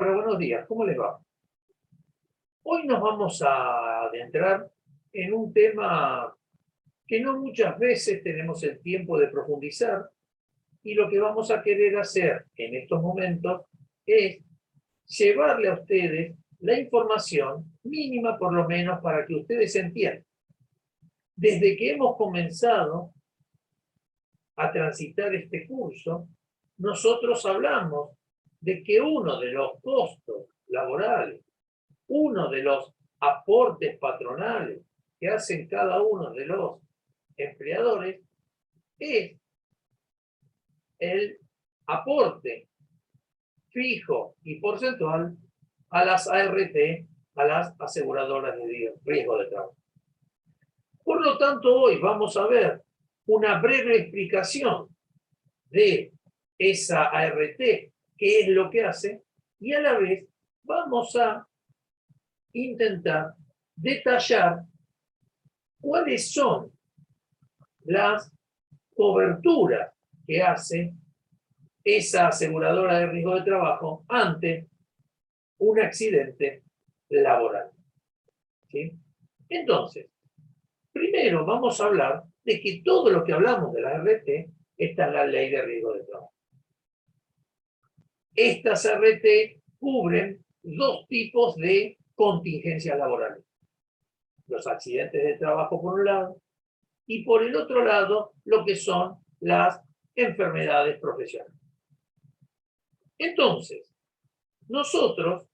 Hola, buenos días, ¿cómo les va? Hoy nos vamos a adentrar en un tema que no muchas veces tenemos el tiempo de profundizar y lo que vamos a querer hacer en estos momentos es llevarle a ustedes la información mínima por lo menos para que ustedes entiendan. Desde que hemos comenzado a transitar este curso, nosotros hablamos de que uno de los costos laborales, uno de los aportes patronales que hacen cada uno de los empleadores es el aporte fijo y porcentual a las ART, a las aseguradoras de riesgo de trabajo. Por lo tanto, hoy vamos a ver una breve explicación de esa ART, qué es lo que hace, y a la vez vamos a intentar detallar cuáles son las coberturas que hace esa aseguradora de riesgo de trabajo ante un accidente laboral. ¿Sí? Entonces, primero vamos a hablar de que todo lo que hablamos de la RT está en la ley de riesgo de trabajo. Estas RT cubren dos tipos de contingencias laborales. Los accidentes de trabajo por un lado, y por el otro lado, lo que son las enfermedades profesionales. Entonces, nosotros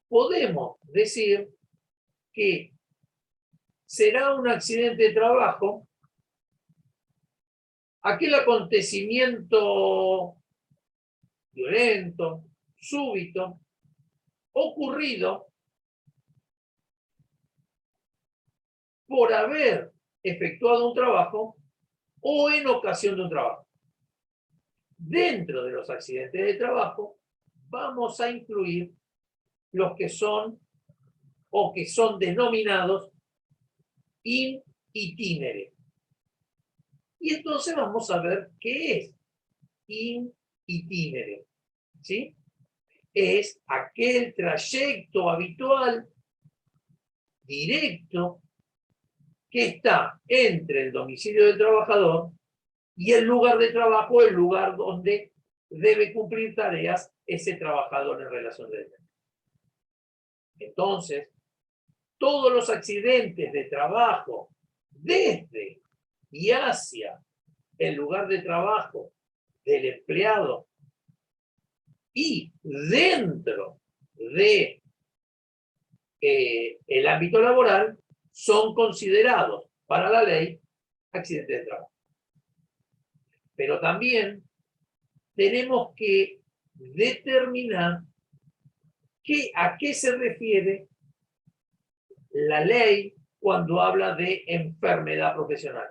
podemos decir que será un accidente de trabajo aquel acontecimiento violento, súbito, ocurrido por haber efectuado un trabajo o en ocasión de un trabajo. Dentro de los accidentes de trabajo vamos a incluir los que son o que son denominados in itinere. Y entonces vamos a ver qué es in itinere. ¿Sí? Es aquel trayecto habitual, directo, que está entre el domicilio del trabajador y el lugar de trabajo, el lugar donde debe cumplir tareas ese trabajador en relación de dependencia. Entonces, todos los accidentes de trabajo desde y hacia el lugar de trabajo del empleado y dentro de el ámbito laboral son considerados para la ley accidentes de trabajo. Pero también tenemos que determinar a qué se refiere la ley cuando habla de enfermedad profesional.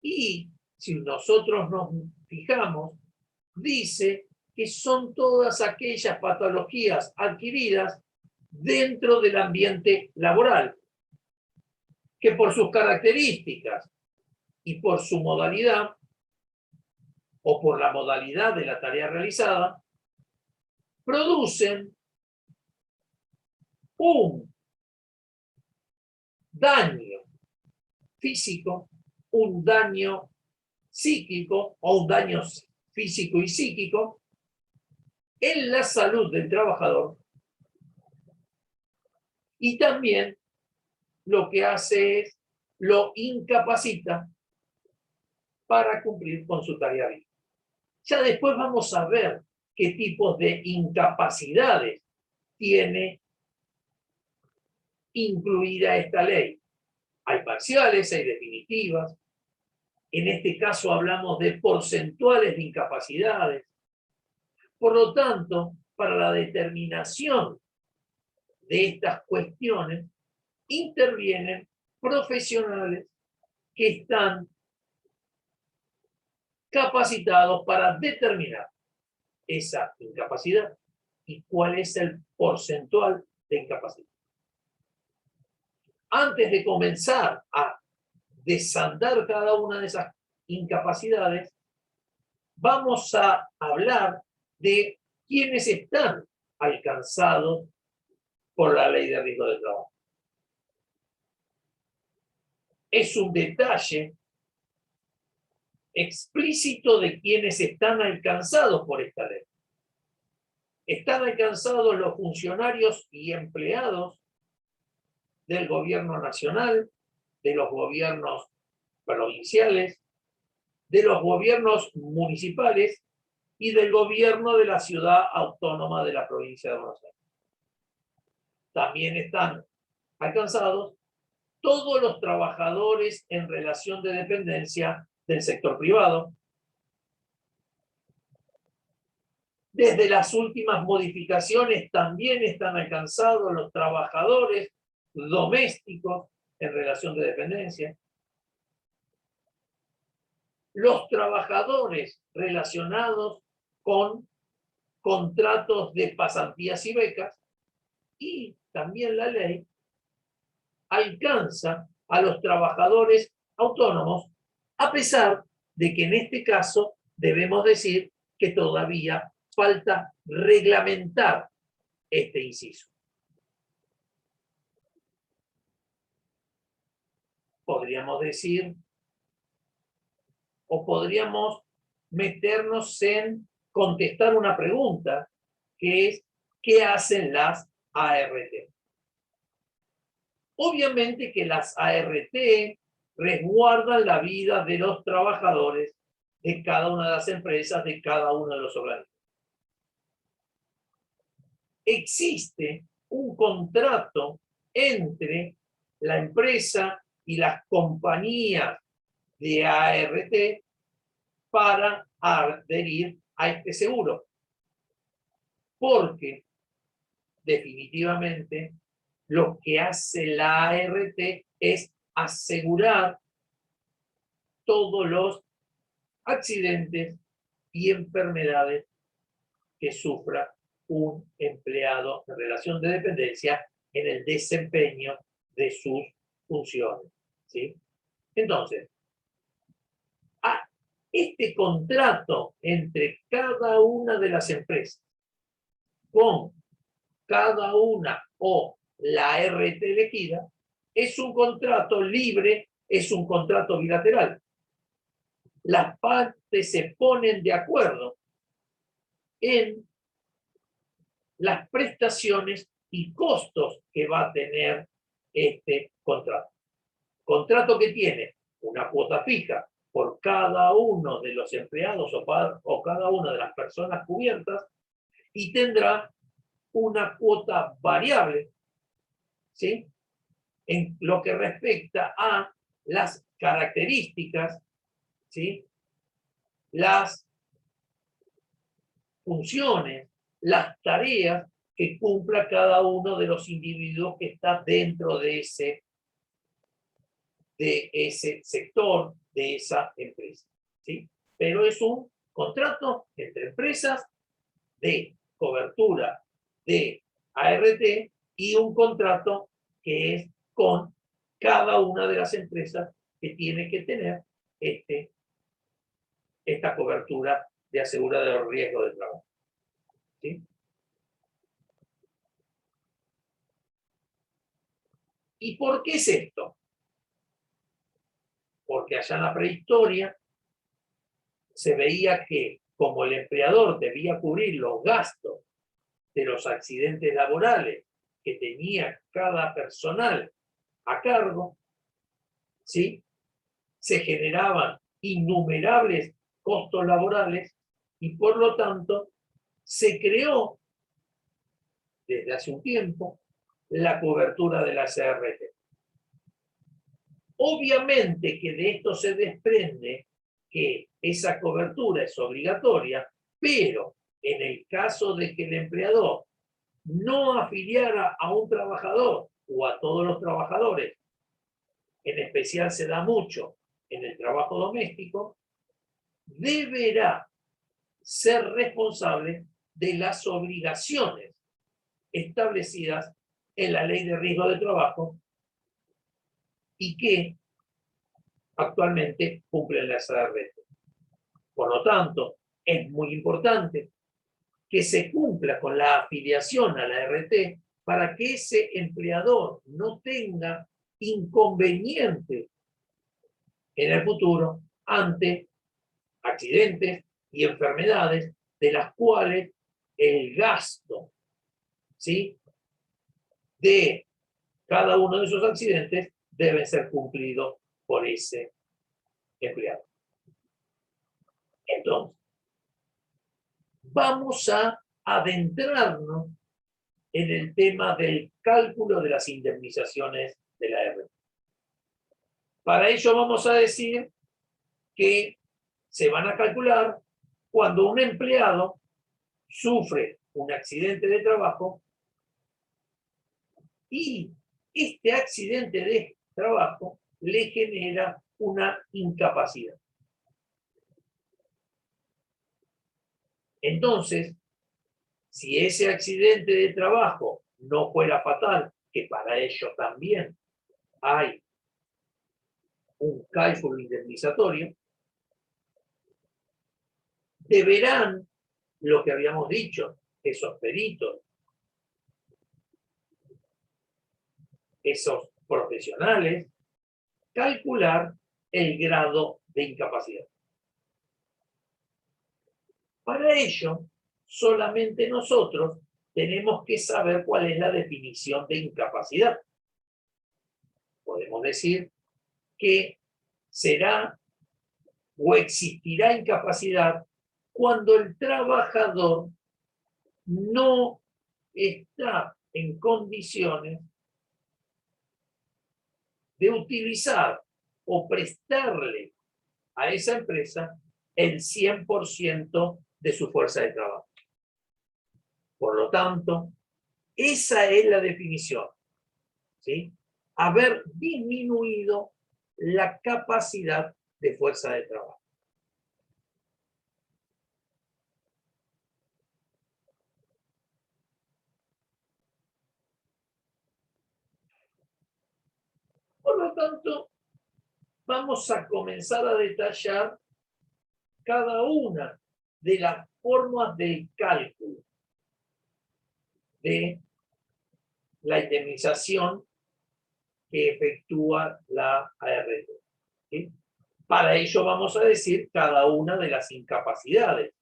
Y si nosotros nos fijamos, dice que son todas aquellas patologías adquiridas dentro del ambiente laboral, que por sus características y por su modalidad, o por la modalidad de la tarea realizada, producen un daño físico, un daño psíquico o un daño físico y psíquico en la salud del trabajador, y también lo que hace es lo incapacita para cumplir con su tarea vital. Ya después vamos a ver qué tipos de incapacidades tiene incluida esta ley. Hay parciales, hay definitivas. En este caso hablamos de porcentuales de incapacidades. Por lo tanto, para la determinación de estas cuestiones, intervienen profesionales que están capacitados para determinar esa incapacidad y cuál es el porcentual de incapacidad. Antes de comenzar a desandar cada una de esas incapacidades, vamos a hablar de quienes están alcanzados por la ley de riesgo de trabajo. Es un detalle explícito de quienes están alcanzados por esta ley. Están alcanzados los funcionarios y empleados del gobierno nacional, de los gobiernos provinciales, de los gobiernos municipales y del gobierno de la ciudad autónoma de la provincia de Buenos Aires. También están alcanzados todos los trabajadores en relación de dependencia del sector privado. Desde las últimas modificaciones también están alcanzados los trabajadores domésticos en relación de dependencia. Los trabajadores relacionados con contratos de pasantías y becas, y también la ley alcanza a los trabajadores autónomos, a pesar de que en este caso debemos decir que todavía falta reglamentar este inciso. Podríamos decir, o podríamos meternos en contestar una pregunta, que es, ¿qué hacen las ART? Obviamente que las ART resguardan la vida de los trabajadores de cada una de las empresas, de cada uno de los organismos. Existe un contrato entre la empresa y las compañías de ART para adherir a este seguro. Porque definitivamente lo que hace la ART es asegurar todos los accidentes y enfermedades que sufra un empleado en relación de dependencia en el desempeño de sus funciones, ¿sí? Entonces, este contrato entre cada una de las empresas con cada una o la ART elegida es un contrato libre, es un contrato bilateral. Las partes se ponen de acuerdo en las prestaciones y costos que va a tener este contrato. Contrato que tiene una cuota fija por cada uno de los empleados o cada una de las personas cubiertas, y tendrá una cuota variable, ¿sí?, en lo que respecta a las características, ¿sí?, las funciones, las tareas que cumpla cada uno de los individuos que está dentro de ese sector, de esa empresa, ¿sí? Pero es un contrato entre empresas de cobertura de ART y un contrato que es con cada una de las empresas que tiene que tener esta cobertura de asegurar el riesgo de trabajo, ¿sí? ¿Y por qué es esto? Porque allá en la prehistoria se veía que como el empleador debía cubrir los gastos de los accidentes laborales que tenía cada personal a cargo, ¿sí?, se generaban innumerables costos laborales y por lo tanto se creó desde hace un tiempo la cobertura de la ART. Obviamente que de esto se desprende que esa cobertura es obligatoria, pero en el caso de que el empleador no afiliara a un trabajador o a todos los trabajadores, en especial se da mucho en el trabajo doméstico, deberá ser responsable de las obligaciones establecidas en la Ley de Riesgo de Trabajo y que actualmente cumplen la ART. Por lo tanto, es muy importante que se cumpla con la afiliación a la RT para que ese empleador no tenga inconveniente en el futuro ante accidentes y enfermedades de las cuales el gasto, ¿sí?, de cada uno de esos accidentes debe ser cumplido por ese empleado. Entonces, vamos a adentrarnos en el tema del cálculo de las indemnizaciones de la RT. Para ello vamos a decir que se van a calcular cuando un empleado sufre un accidente de trabajo y este accidente de trabajo le genera una incapacidad. Entonces, si ese accidente de trabajo no fuera fatal, que para ello también hay un cálculo indemnizatorio, deberán, lo que habíamos dicho, esos peritos, esos profesionales, calcular el grado de incapacidad. Para ello, solamente nosotros tenemos que saber cuál es la definición de incapacidad. Podemos decir que será o existirá incapacidad cuando el trabajador no está en condiciones de utilizar o prestarle a esa empresa el 100% de su fuerza de trabajo. Por lo tanto, esa es la definición, ¿sí? Haber disminuido la capacidad de fuerza de trabajo. Por lo tanto, vamos a comenzar a detallar cada una de las formas de cálculo de la indemnización que efectúa la ART, ¿sí? Para ello vamos a decir cada una de las incapacidades,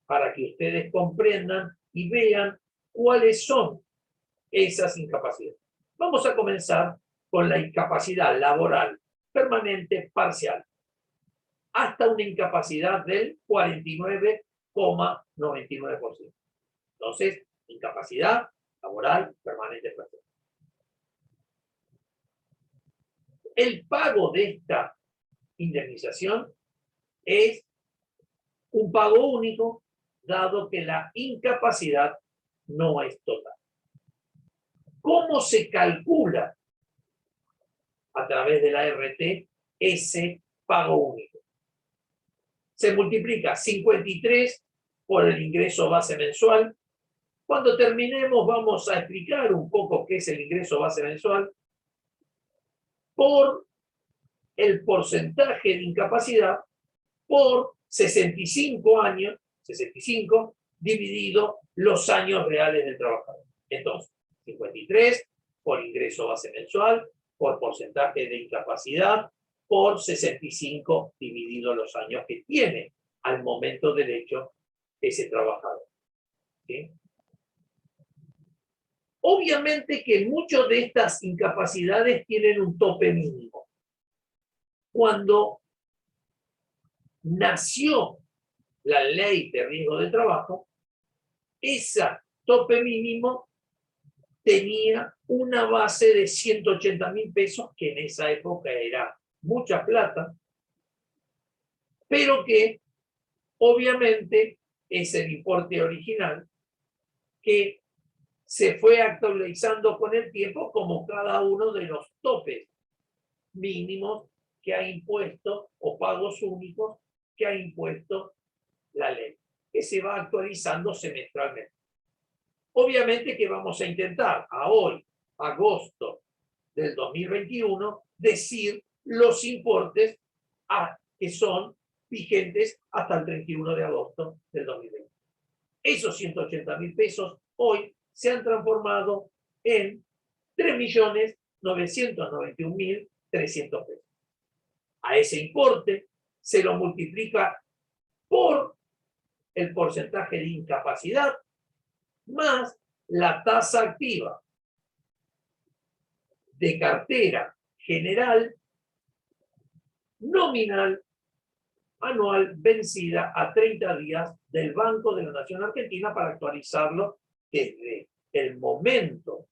para que ustedes comprendan y vean cuáles son esas incapacidades. Vamos a comenzar con la incapacidad laboral permanente parcial, hasta una incapacidad del 49,99%. Entonces, incapacidad laboral permanente parcial. El pago de esta indemnización es un pago único, dado que la incapacidad no es total. ¿Cómo se calcula a través de la RT ese pago único? Se multiplica 53 por el ingreso base mensual. Cuando terminemos vamos a explicar un poco qué es el ingreso base mensual, por el porcentaje de incapacidad por 65 años, 65, dividido los años reales del trabajador. Entonces, 53 por ingreso base mensual, por porcentaje de incapacidad, por 65 dividido los años que tiene al momento del hecho ese trabajador. ¿Sí? Obviamente que muchas de estas incapacidades tienen un tope mínimo. Cuando nació la ley de riesgo de trabajo, ese tope mínimo tenía una base de 180.000 pesos, que en esa época era mucha plata, pero que obviamente es el importe original que se fue actualizando con el tiempo, como cada uno de los topes mínimos que ha impuesto, o pagos únicos que ha impuesto la ley, que se va actualizando semestralmente. Obviamente que vamos a intentar a hoy, agosto del 2021, decir los importes que son vigentes hasta el 31 de agosto del 2020. Esos 180.000 pesos hoy se han transformado en 3.991.300 pesos. A ese importe se lo multiplica por el porcentaje de incapacidad más la tasa activa de cartera general nominal anual vencida a 30 días del Banco de la Nación Argentina para actualizarlo desde el momento,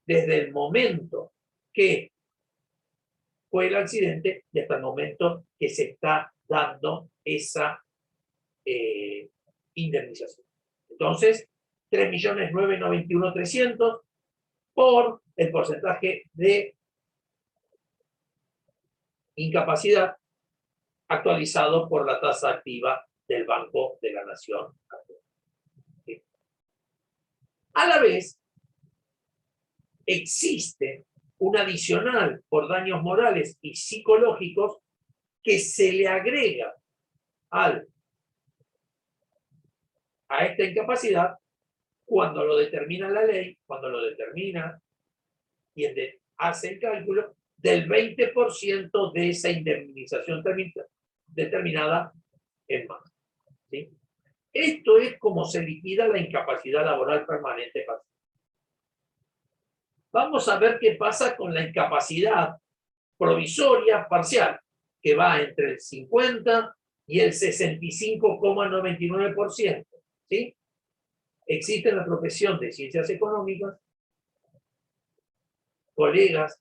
desde el momento que fue el accidente y hasta el momento que se está dando esa indemnización. Entonces, 3.991.300 por el porcentaje de incapacidad actualizado por la tasa activa del Banco de la Nación. ¿Sí? A la vez, existe un adicional por daños morales y psicológicos que se le agrega a esta incapacidad cuando lo determina la ley, cuando lo determina quien hace el cálculo del 20% de esa indemnización determinada en más. ¿Sí? Esto es como se liquida la incapacidad laboral permanente parcial. Vamos a ver qué pasa con la incapacidad provisoria parcial, que va entre el 50 y el 65,99%. ¿Sí? Existe en la profesión de ciencias económicas colegas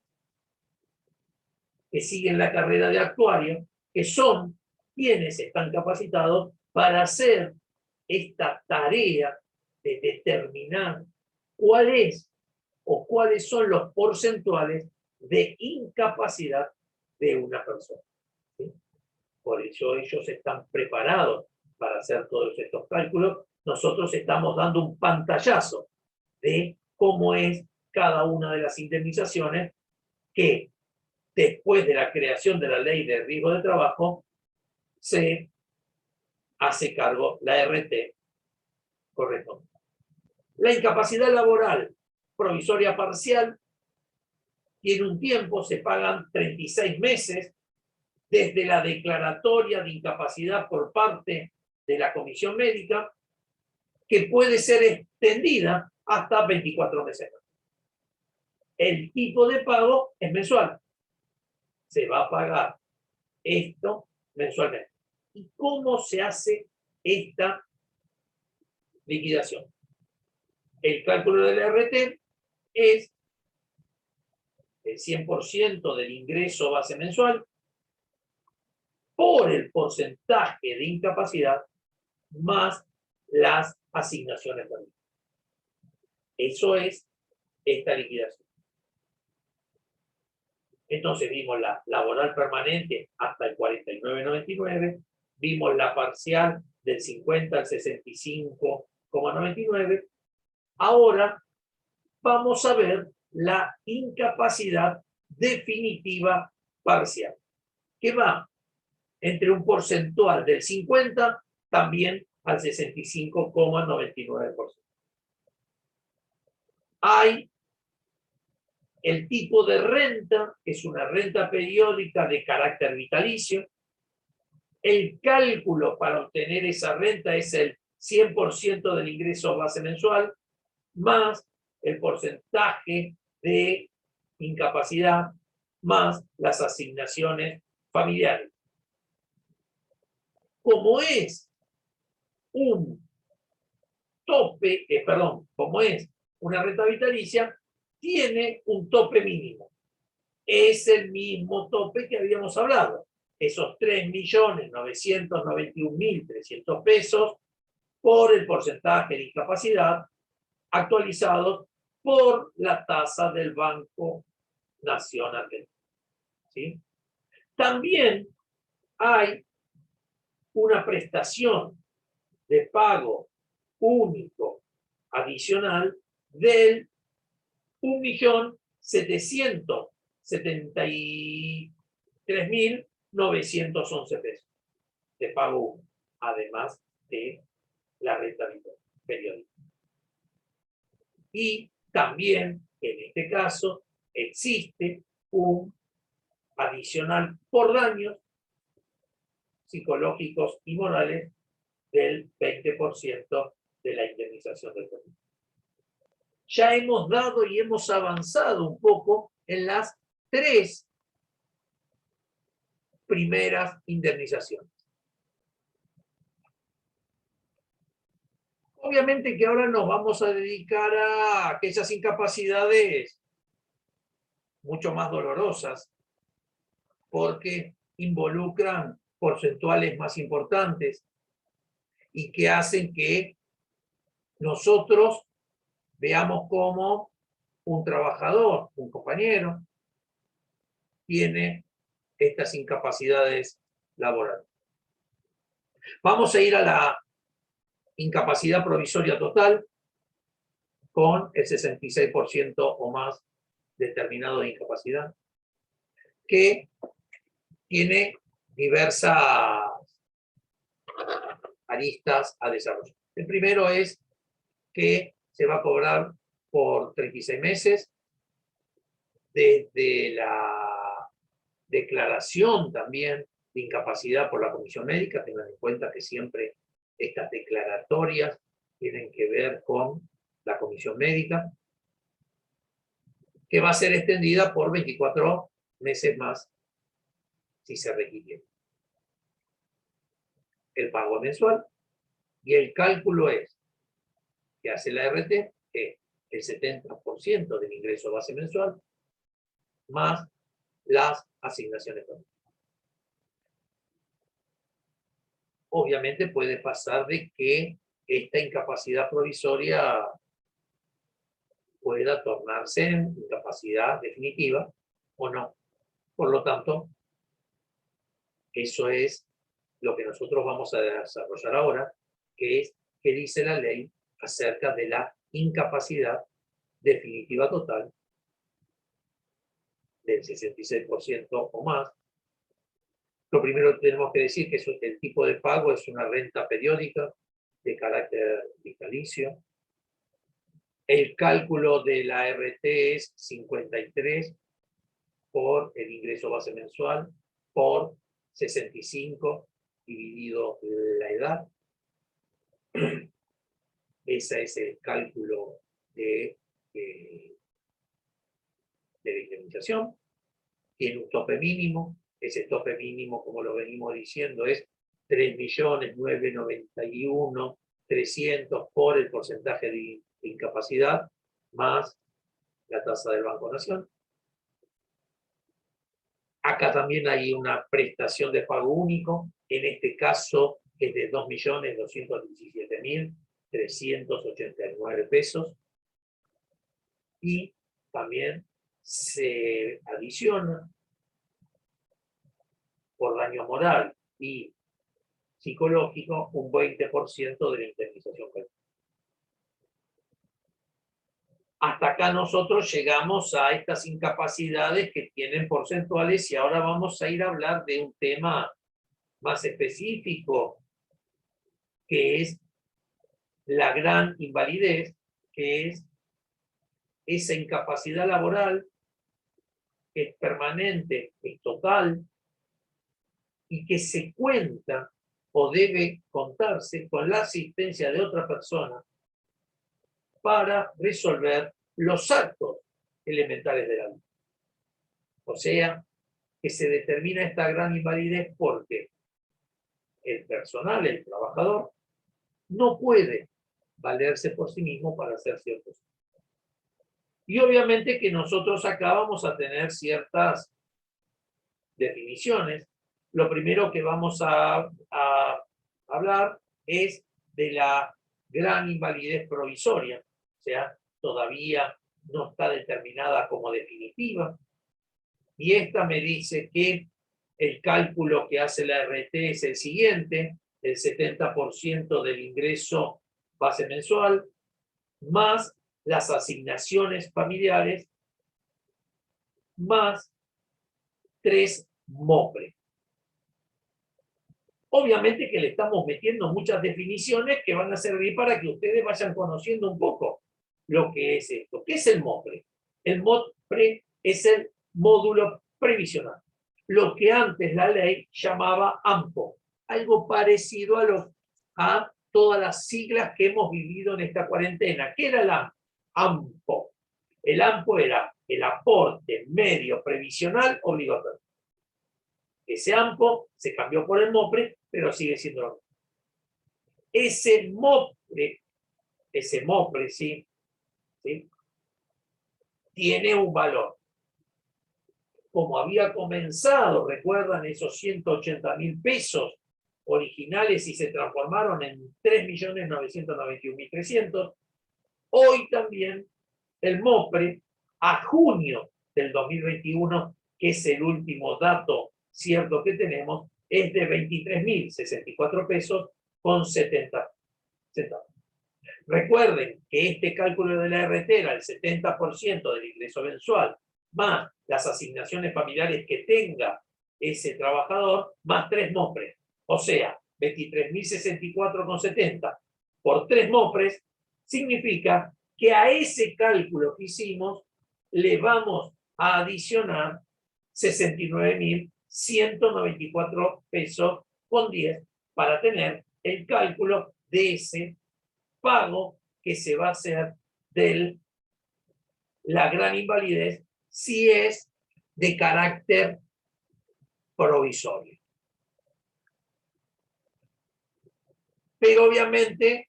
que siguen la carrera de actuario, que son quienes están capacitados para hacer esta tarea de determinar cuál es o cuáles son los porcentuales de incapacidad de una persona. ¿Sí? Por eso ellos están preparados para hacer todos estos cálculos. Nosotros estamos dando un pantallazo de cómo es cada una de las indemnizaciones que después de la creación de la ley de riesgo de trabajo se hace cargo la RT. Correcto. La incapacidad laboral provisoria parcial tiene un tiempo, se pagan 36 meses desde la declaratoria de incapacidad por parte de la comisión médica, que puede ser extendida hasta 24 meses. El tipo de pago es mensual. Se va a pagar esto mensualmente. ¿Y cómo se hace esta liquidación? El cálculo del RT es el 100% del ingreso base mensual por el porcentaje de incapacidad más las asignaciones permitidas. Eso es esta liquidación. Entonces vimos la laboral permanente hasta el 49,99, vimos la parcial del 50 al 65,99. Ahora vamos a ver la incapacidad definitiva parcial, que va entre un porcentual del 50 también al 65,99%. Hay el tipo de renta, que es una renta periódica de carácter vitalicio. El cálculo para obtener esa renta es el 100% del ingreso base mensual, más el porcentaje de incapacidad, más las asignaciones familiares. Como es un tope, como es una renta vitalicia, tiene un tope mínimo. Es el mismo tope que habíamos hablado. Esos 3.991.300 pesos por el porcentaje de incapacidad actualizados por la tasa del Banco Nación Argentina. ¿Sí? También hay una prestación de pago único adicional del 1.773.911 pesos de pago único, además de la renta periódica. Y también, en este caso, existe un adicional por daños psicológicos y morales del 20% de la indemnización del COVID. Ya hemos dado y hemos avanzado un poco en las 3 primeras indemnizaciones. Obviamente que ahora nos vamos a dedicar a aquellas incapacidades mucho más dolorosas, porque involucran porcentuales más importantes y que hacen que nosotros veamos cómo un trabajador, un compañero, tiene estas incapacidades laborales. Vamos a ir a la incapacidad provisoria total con el 66% o más determinado de incapacidad, que tiene diversas aristas a desarrollar. El primero es que se va a cobrar por 36 meses desde la declaración también de incapacidad por la comisión médica. Tengan en cuenta que siempre estas declaratorias tienen que ver con la comisión médica, que va a ser extendida por 24 meses más si se requiere. El pago mensual y el cálculo es que hace la RT, que el 70% del ingreso base mensual más las asignaciones familiares. Obviamente puede pasar de que esta incapacidad provisoria pueda tornarse en incapacidad definitiva o no. Por lo tanto, eso es lo que nosotros vamos a desarrollar ahora, que es qué dice la ley acerca de la incapacidad definitiva total del 66% o más. Lo primero que tenemos que decir que el tipo de pago es una renta periódica de carácter vitalicio. El cálculo de la RT es 53 por el ingreso base mensual por 65 dividido la edad. Ese es el cálculo de la indemnización. Tiene un tope mínimo. Ese tope mínimo, como lo venimos diciendo, es 3.991.300.000 por el porcentaje de incapacidad más la tasa del Banco Nación. Acá también hay una prestación de pago único, en este caso es de 2.217.389 pesos. Y también se adiciona por daño moral y psicológico un 20% de la indemnización. Hasta acá nosotros llegamos a estas incapacidades que tienen porcentuales y ahora vamos a ir a hablar de un tema más específico, que es la gran invalidez, que es esa incapacidad laboral que es permanente, es total, y que se cuenta o debe contarse con la asistencia de otra persona para resolver los actos elementales de la vida. O sea, que se determina esta gran invalidez porque el personal, el trabajador, no puede valerse por sí mismo para hacer ciertos actos. Y obviamente que nosotros acá vamos a tener ciertas definiciones. Lo primero que vamos a hablar es de la gran invalidez provisoria, o sea, todavía no está determinada como definitiva. Y esta me dice que el cálculo que hace la RT es el siguiente: el 70% del ingreso base mensual, más las asignaciones familiares, más 3 MOPRE. Obviamente que le estamos metiendo muchas definiciones que van a servir para que ustedes vayan conociendo un poco lo que es esto. ¿Qué es el MOPRE? El MOPRE es el módulo previsional. Lo que antes la ley llamaba AMPO. Algo parecido a todas las siglas que hemos vivido en esta cuarentena. ¿Qué era la AMPO? El AMPO era el aporte medio previsional obligatorio. Ese AMPO se cambió por el MOPRE, pero sigue siendo lo mismo. Ese MOPRE, ¿sí? Tiene un valor. Como había comenzado, recuerdan esos 180.000 pesos originales y se transformaron en 3.991.300, hoy también el MOPRE a junio del 2021, que es el último dato cierto que tenemos, es de 23.064 pesos con 70 centavos. Recuerden que este cálculo de la RT era el 70% del ingreso mensual, más las asignaciones familiares que tenga ese trabajador, más 3 MOPRES. O sea, 23.064,70 por 3 MOPRES significa que a ese cálculo que hicimos le vamos a adicionar 69.194 pesos con 10 para tener el cálculo de ese pago que se va a hacer de la gran invalidez si es de carácter provisorio. Pero obviamente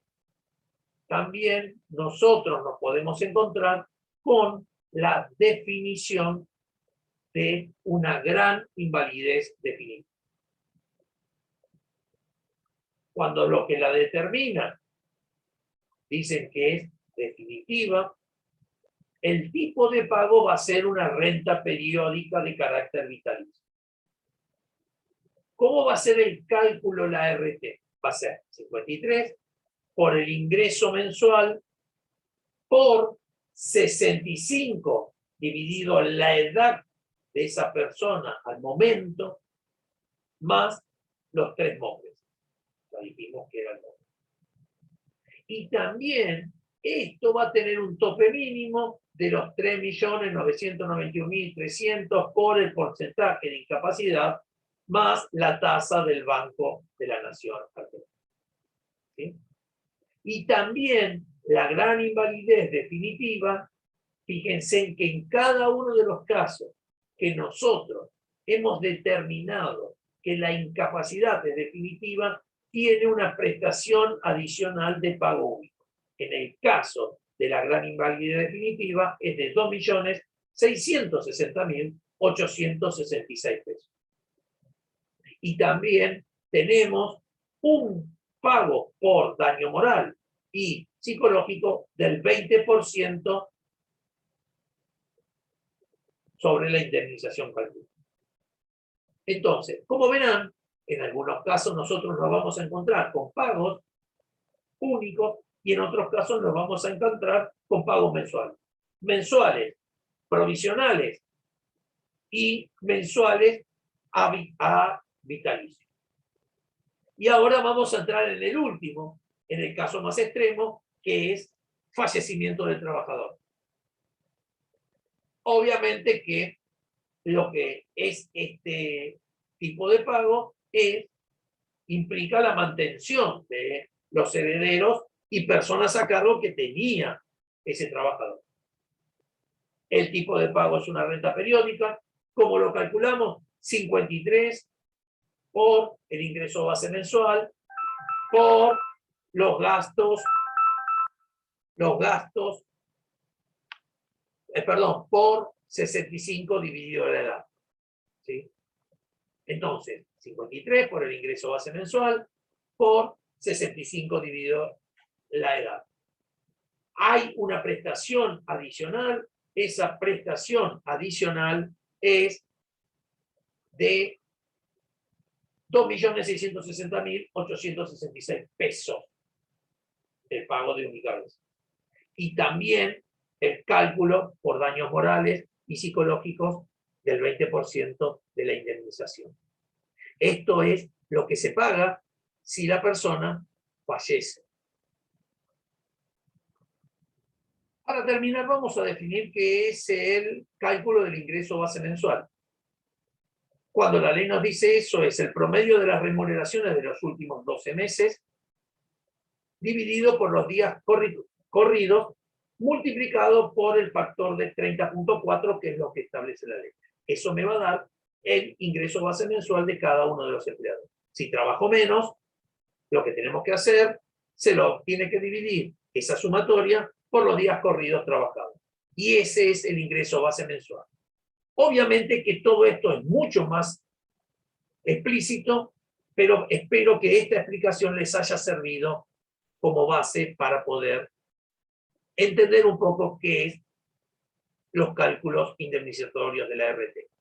también nosotros nos podemos encontrar con la definición de una gran invalidez definitiva. Cuando lo que la determina dicen que es definitiva, el tipo de pago va a ser una renta periódica de carácter vitalicio. ¿Cómo va a ser el cálculo la RT? Va a ser 53 por el ingreso mensual por 65 dividido la edad de esa persona al momento, más los 3 MOPRES. Ya dijimos que era el MOPRE. Y también esto va a tener un tope mínimo de los 3.991.300 por el porcentaje de incapacidad más la tasa del Banco de la Nación. ¿Sí? Y también la gran invalidez definitiva, fíjense en que en cada uno de los casos que nosotros hemos determinado que la incapacidad es definitiva, tiene una prestación adicional de pago único. En el caso de la gran invalidez definitiva es de 2.660.866 pesos. Y también tenemos un pago por daño moral y psicológico del 20% sobre la indemnización calculada. Entonces, como verán, en algunos casos nosotros nos vamos a encontrar con pagos únicos y en otros casos nos vamos a encontrar con pagos mensuales. Mensuales, provisionales y mensuales a vitalicio. Y ahora vamos a entrar en el último, en el caso más extremo, que es fallecimiento del trabajador. Obviamente que lo que es este tipo de pago implica la mantención de los herederos y personas a cargo que tenía ese trabajador. El tipo de pago es una renta periódica. ¿Cómo lo calculamos? 53 por el ingreso base mensual por los gastos, por 65 dividido la edad. ¿Sí? Entonces, 53 por el ingreso base mensual por 65 dividido la edad. Hay una prestación adicional. Esa prestación adicional es de 2.660.866 pesos el pago de única vez. Y también el cálculo por daños morales y psicológicos del 20% de la indemnización. Esto es lo que se paga si la persona fallece. Para terminar, vamos a definir qué es el cálculo del ingreso base mensual. Cuando la ley nos dice eso, es el promedio de las remuneraciones de los últimos 12 meses, dividido por los días corridos, multiplicado por el factor de 30.4, que es lo que establece la ley. Eso me va a dar el ingreso base mensual de cada uno de los empleados. Si trabajo menos, lo que tenemos que hacer, se lo tiene que dividir esa sumatoria por los días corridos trabajados. Y ese es el ingreso base mensual. Obviamente que todo esto es mucho más explícito, pero espero que esta explicación les haya servido como base para poder entender un poco qué es los cálculos indemnizatorios de la RT.